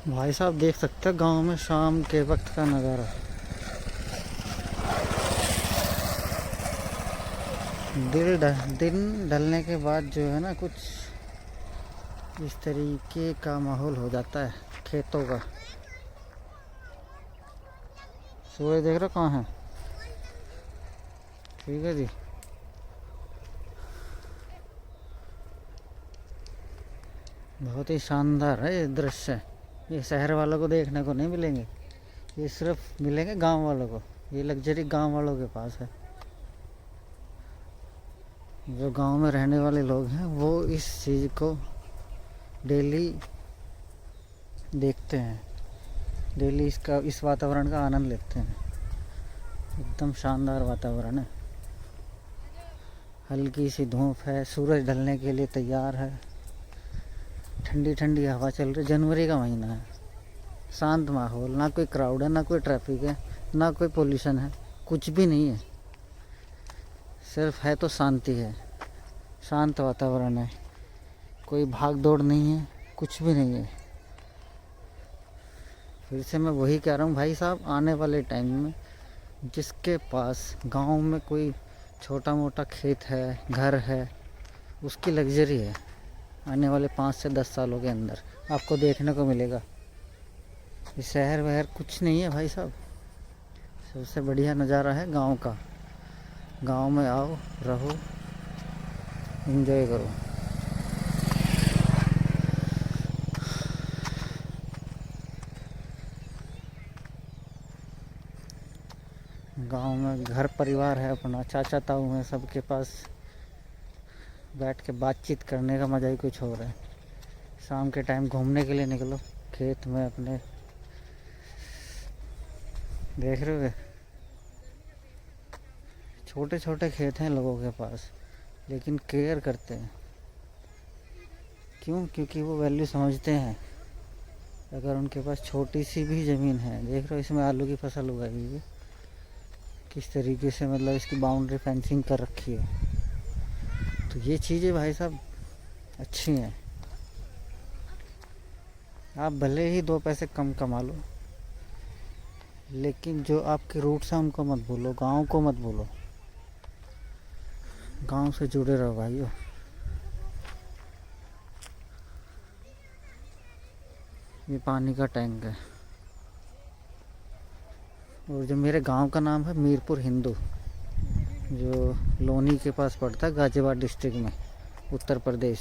भाई साहब देख सकते हैं गांव में शाम के वक्त का नज़ारा। दिन ढलने के बाद जो है ना, कुछ इस तरीके का माहौल हो जाता है खेतों का। सूरज देख रहे हो कहाँ है? ठीक है जी। बहुत ही शानदार है ये दृश्य। ये शहर वालों को देखने को नहीं मिलेंगे, ये सिर्फ मिलेंगे गांव वालों को। ये लग्जरी गांव वालों के पास है। जो गांव में रहने वाले लोग हैं वो इस चीज़ को डेली देखते हैं, डेली इस वातावरण का आनंद लेते हैं। एकदम शानदार वातावरण है। हल्की सी धूप है, सूरज ढलने के लिए तैयार है, ठंडी ठंडी हवा चल रही। जनवरी का महीना है, शांत माहौल, ना कोई क्राउड है, ना कोई ट्रैफिक है, ना कोई पोल्यूशन है, कुछ भी नहीं है। सिर्फ है तो शांति है, शांत वातावरण है, कोई भाग दौड़ नहीं है, कुछ भी नहीं है। फिर से मैं वही कह रहा हूँ भाई साहब, आने वाले टाइम में जिसके पास गांव में कोई छोटा मोटा खेत है, घर है, उसकी लग्जरी है। आने वाले 5 से 10 सालों के अंदर आपको देखने को मिलेगा। ये शहर वहर कुछ नहीं है भाई साहब। सबसे बढ़िया नज़ारा है गांव का। गांव में आओ, रहो, एंजॉय करो। गांव में घर परिवार है अपना, चाचा ताऊ हैं, सबके पास बैठ के बातचीत करने का मज़ा ही कुछ और है। शाम के टाइम घूमने के लिए निकलो खेत में अपने, देख रहे हो छोटे छोटे खेत हैं लोगों के पास, लेकिन केयर करते हैं। क्यों? क्योंकि वो वैल्यू समझते हैं। अगर उनके पास छोटी सी भी ज़मीन है, देख रहे हो इसमें आलू की फसल उगाई हुई है, किस तरीके से, मतलब इसकी बाउंड्री फेंसिंग कर रखी है। तो ये चीज़ें भाई साहब अच्छी हैं। आप भले ही 2 पैसे कम कमा लो, लेकिन जो आपके रूट्स हैं उनको मत भूलो, गांव को मत भूलो। गांव से जुड़े रहो भाइयों। ये पानी का टैंक है, और जो मेरे गांव का नाम है मीरपुर हिंदू, जो लोनी के पास पड़ता है, गाजियाबाद डिस्ट्रिक्ट में, उत्तर प्रदेश।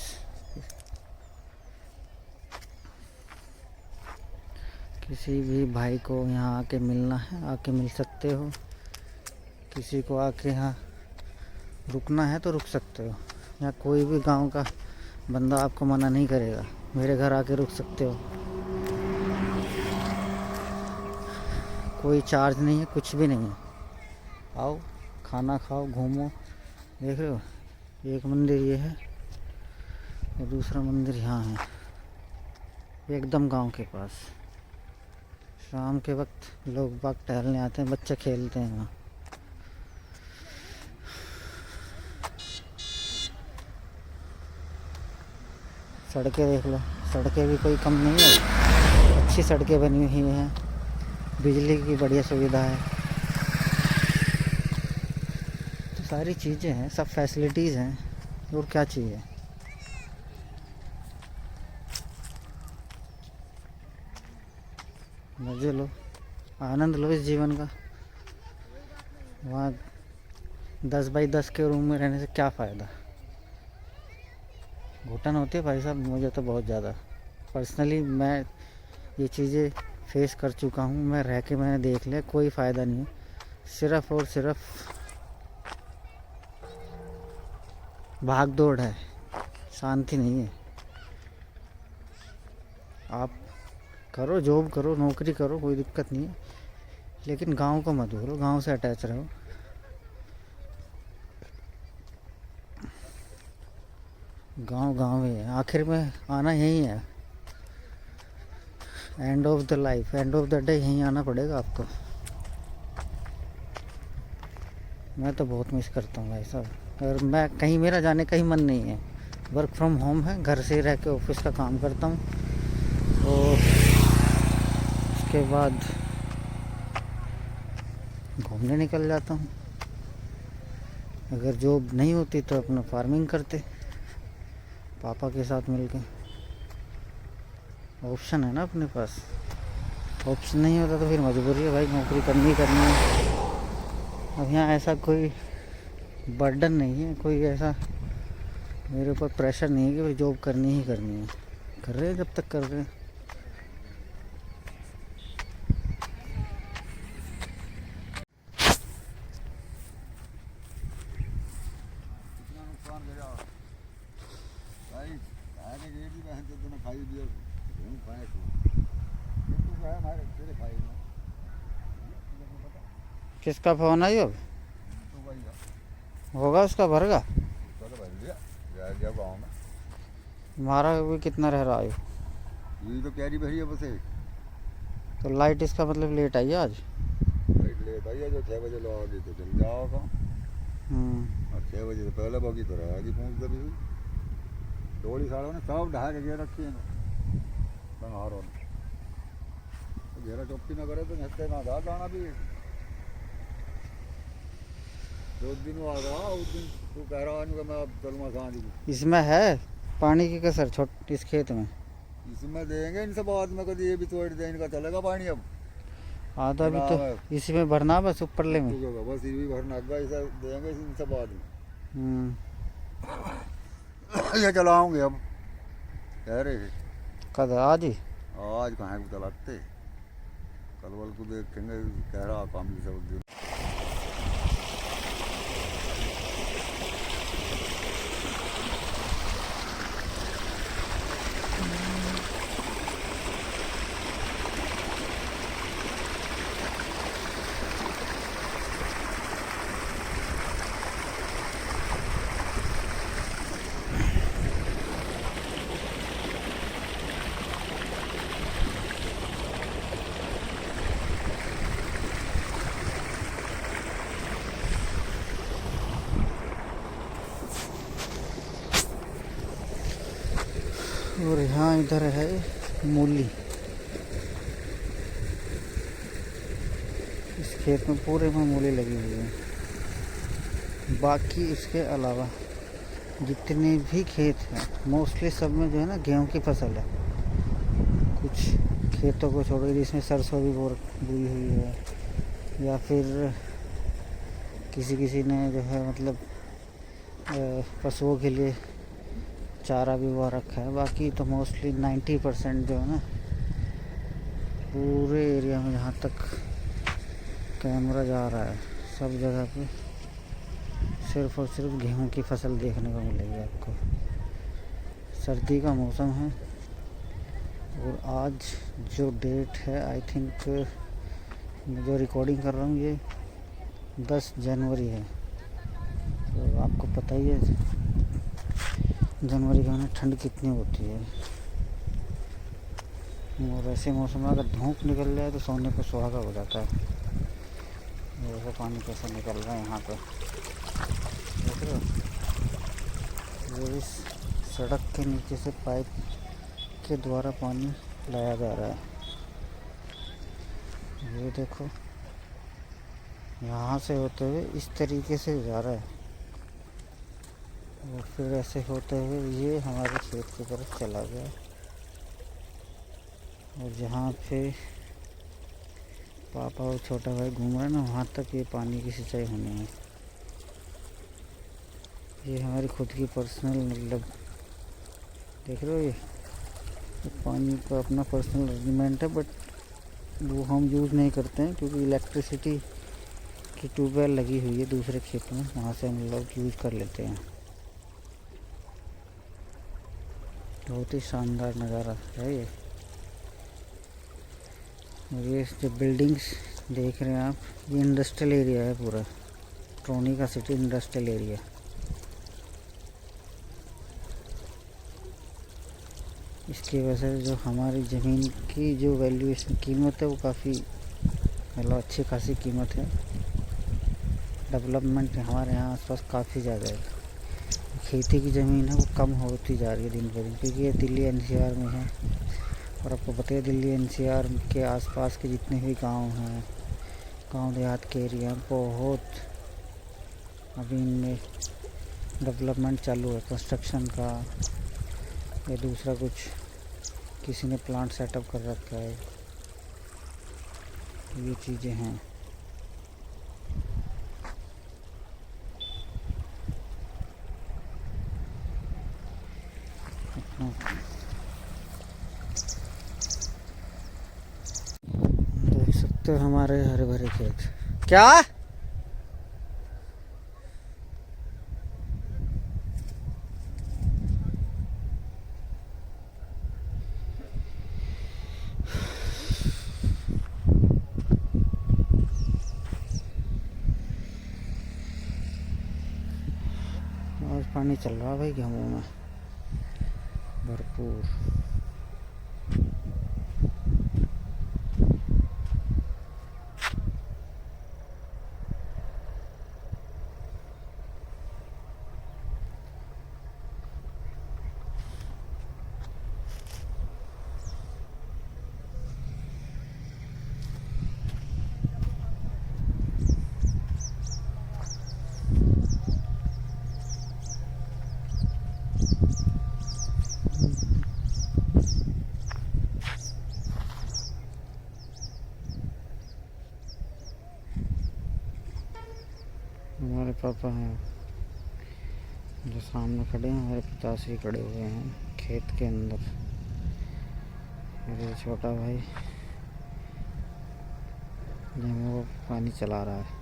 किसी भी भाई को यहाँ आके मिलना है, आके मिल सकते हो। किसी को आके यहाँ रुकना है तो रुक सकते हो। यहाँ कोई भी गांव का बंदा आपको मना नहीं करेगा, मेरे घर आके रुक सकते हो। कोई चार्ज नहीं है, कुछ भी नहीं है। आओ, खाना खाओ, घूमो। देख रहे हो एक मंदिर ये है और दूसरा मंदिर यहाँ है, एकदम गांव के पास। शाम के वक्त लोग बाग टहलने आते हैं, बच्चे खेलते हैं वहाँ। सड़कें देख लो, सड़कें भी कोई कम नहीं है, अच्छी सड़कें बनी हुई हैं, बिजली की बढ़िया सुविधा है। तो सारी चीज़ें हैं, सब फैसिलिटीज़ हैं, और क्या चाहिए। मज़े लो, आनंद लो इस जीवन का। वहाँ 10 बाई 10 के रूम में रहने से क्या फ़ायदा। घुटन होती है भाई साहब, मुझे तो बहुत ज़्यादा। पर्सनली मैं ये चीज़ें फेस कर चुका हूँ, मैं रह के मैंने देख लिया, कोई फ़ायदा नहीं है। सिर्फ़ और सिर्फ भाग दौड़ है, शांति नहीं है। आप करो, जॉब करो, नौकरी करो, कोई दिक्कत नहीं है, लेकिन गांव को मत भूलो, गांव से अटैच रहो। गांव गांव ही है, आखिर में आना यही है। End of the life, end of the day यहीं आना पड़ेगा आपको। मैं तो बहुत मिस करता हूँ भाई साहब, और मैं कहीं, मेरा जाने का ही मन नहीं है। वर्क फ्रॉम होम है, घर से रह के ऑफिस का काम करता हूँ। और उसके बाद घूमने निकल जाता हूँ। अगर जॉब नहीं होती तो अपना फार्मिंग करते पापा के साथ मिलके। ऑप्शन है ना अपने पास, ऑप्शन नहीं होता तो फिर मजबूरी है भाई, नौकरी करनी ही करनी है। अब यहाँ ऐसा कोई बर्डन नहीं है, कोई ऐसा मेरे ऊपर प्रेशर नहीं है कि भाई जॉब करनी ही करनी है। कर रहे हैं जब तक कर रहे हैं। किसका फोन आई अब? होगा उसका भर का। हमारा भी कितना रह रहा है? यही तो कैरी भरी है बस एक। तो लाइट इसका मतलब लेट आई आज। लाइट लेट आई है, जो 6 बजे लोगी तो चल जाओगा। और 6 बजे से पहले बाकी तो रहेगी पहुँच दबी हुई। डोली साड़ों ने सब ढहा के घेर रखी है बंगारों ने। तो घेरा चौपी ना करे तो हंसते ना था दाना भी। दो दिन आ गया उस दिन तू कह रहा है मैं अब चलूँगा सांझ की। इसमें है पानी की कसर छोट इस खेत में। इसमें देंगे इनसे बाद में, कभी ये भी तोड़ दें, इनका चलेगा पानी अब। आधा भी तो इसी में भरना बस ऊपरले में। बस ये भी भरना इसे देंगे इनसे बाद में। ये चलाऊंगे अब कह रहे। कद आज ही? आज कहाँ को चलाते, कल वल को देखेंगे। कह रहा काम भी सब दिन। और यहाँ इधर है मूली। इस खेत में पूरे में मूली लगी हुई है। बाकी इसके अलावा जितने भी खेत हैं मोस्टली सब में जो है ना गेहूं की फसल है। कुछ खेतों को छोड़ के जिसमें सरसों भी बोई हुई है, या फिर किसी ने जो है मतलब पशुओं के लिए चारा भी हुआ रखा है। बाकी तो मोस्टली 90% जो है ना पूरे एरिया में जहाँ तक कैमरा जा रहा है सब जगह पे सिर्फ और सिर्फ गेहूं की फसल देखने को मिलेगी आपको। सर्दी का मौसम है और आज जो डेट है आई थिंक मैं जो रिकॉर्डिंग कर रहा हूँ ये 10 जनवरी है। तो आपको पता ही है जनवरी के महीने ठंड कितनी होती है। और ऐसे मौसम में अगर धूप निकल जाए तो सोने को सुहागा हो जाता है। जैसे पानी कैसे निकल रहा है यहाँ पे देख रहे हो। वो इस सड़क के नीचे से पाइप के द्वारा पानी लाया जा रहा है। ये देखो यहाँ से होते हुए इस तरीके से जा रहा है और फिर ऐसे होते हुए ये हमारे खेत की तरफ चला गया। और जहाँ पे पापा और छोटा भाई घूम रहे हैं ना वहाँ तक ये पानी की सिंचाई होनी है। ये हमारी खुद की पर्सनल मतलब देख रहे हो ये पानी का अपना पर्सनल अरेंजमेंट है, बट वो हम यूज़ नहीं करते हैं क्योंकि इलेक्ट्रिसिटी की ट्यूबवेल लगी हुई है दूसरे खेत में, वहाँ से हम लोग यूज़ कर लेते हैं। बहुत ही शानदार नज़ारा है ये। और ये जो बिल्डिंग्स देख रहे हैं आप ये इंडस्ट्रियल एरिया है पूरा, ट्रोनी का सिटी इंडस्ट्रियल एरिया। इसकी वजह से जो हमारी ज़मीन की जो वैल्यूएशन कीमत है वो काफ़ी मतलब अच्छी खासी कीमत है। डेवलपमेंट हमारे यहाँ आसपास काफ़ी ज़्यादा है। खेती की ज़मीन है वो कम होती जा रही है दिन ब दिन, क्योंकि ये दिल्ली एनसीआर में है और आपको पता है दिल्ली एनसीआर के आसपास के जितने भी गांव हैं, गांव देहात के एरिया बहुत अभी इनमें डेवलपमेंट चालू है, कंस्ट्रक्शन का या दूसरा कुछ किसी ने प्लांट सेटअप कर रखा है, ये चीज़ें हैं। देख सकते हो हमारे हरे भरे खेत। क्या आज पानी चल रहा भाई गेहूँ में भरपूर। हमारे पापा हैं जो सामने खड़े हैं, हमारे पिताश्री खड़े हुए हैं खेत के अंदर। मेरे छोटा भाई गेहूं को पानी चला रहा है।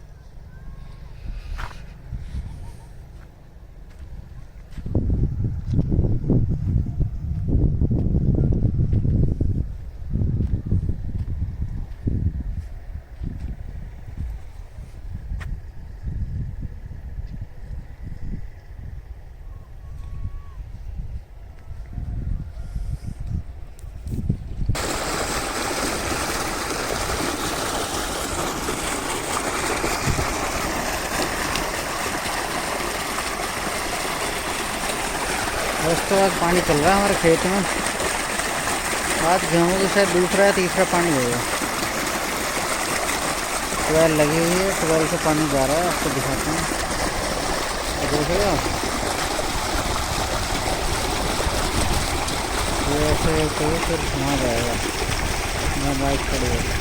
दोस्तों आज पानी चल रहा है हमारे खेत में। आज गेहूँ को शायद दूसरा या तीसरा पानी होगा। ट्वेल लगी हुई है, ट्वेल से पानी जा रहा है, आपको दिखाते हैं। देख रहे हो ये ऐसे तो फिर वहाँ जाएगा, मैं बाइक खड़ी है।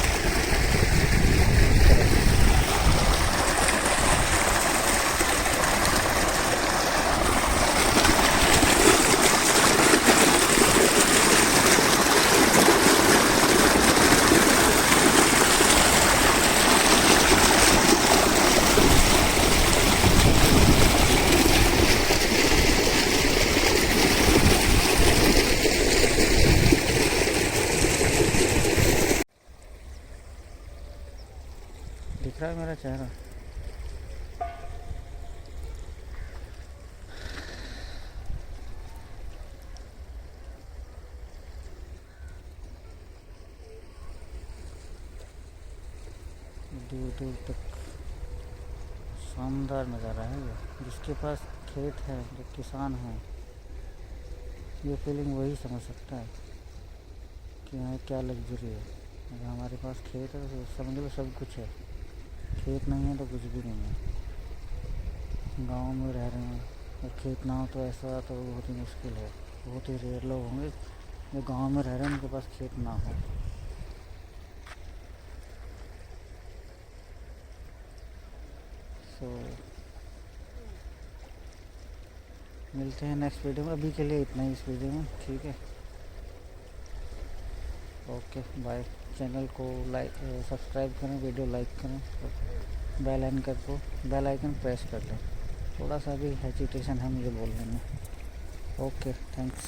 दिख रहा है मेरा चेहरा? दूर दूर तक शानदार नज़ारा है ये। जिसके पास खेत है, जो किसान है, ये फीलिंग वही समझ सकता है कि यहाँ क्या लग्जरी है। अगर हमारे पास खेत है तो समझ लो सब कुछ है, खेत नहीं है तो कुछ भी नहीं है। गांव में रह रहे हैं और खेत ना हो तो ऐसा तो बहुत ही मुश्किल है। बहुत ही रेयर लोग होंगे जो गांव में रह रहे हैं उनके पास खेत ना हो। सो मिलते हैं नेक्स्ट वीडियो में। अभी के लिए इतना ही इस वीडियो में, ठीक है? Okay bye. चैनल को लाइक सब्सक्राइब करें, वीडियो लाइक करें, बेल आइकन प्रेस कर लें। थोड़ा सा भी हेजिटेशन है मुझे बोलने में। Okay thanks.